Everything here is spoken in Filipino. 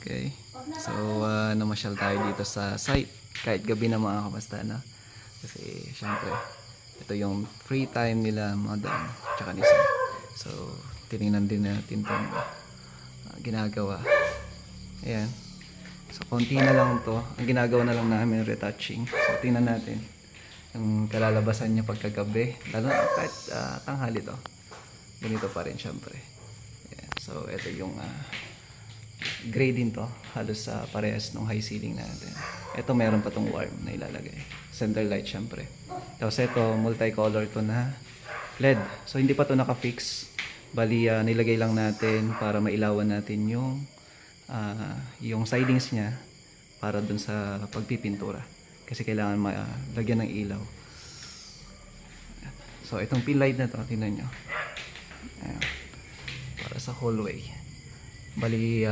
Okay. So, namasyal tayo dito sa site. Kahit gabi na mga kapasta, no? Kasi, syempre, ito yung free time nila, madam, tsaka ni sir. So, tinignan din natin itong ginagawa. Ayan. So, konti na lang to. Ang ginagawa na lang namin, retouching. So, tingnan natin yung kalalabasan niya pagkagabi. Lalo na kahit tanghali to. Ganito pa rin, syempre. Ayan. So, ito yung gray din to, halos parehas ng high ceiling natin. Ito meron pa tong warm na ilalagay, center light syempre. Tapos ito multicolor to na LED, so hindi pa to naka-fix, bali nilagay lang natin para mailawan natin yung sidings niya para dun sa pagpipintura, kasi kailangan lagyan ng ilaw. So itong pin light na to, tingnan nyo. Ayan. Para sa hallway, bali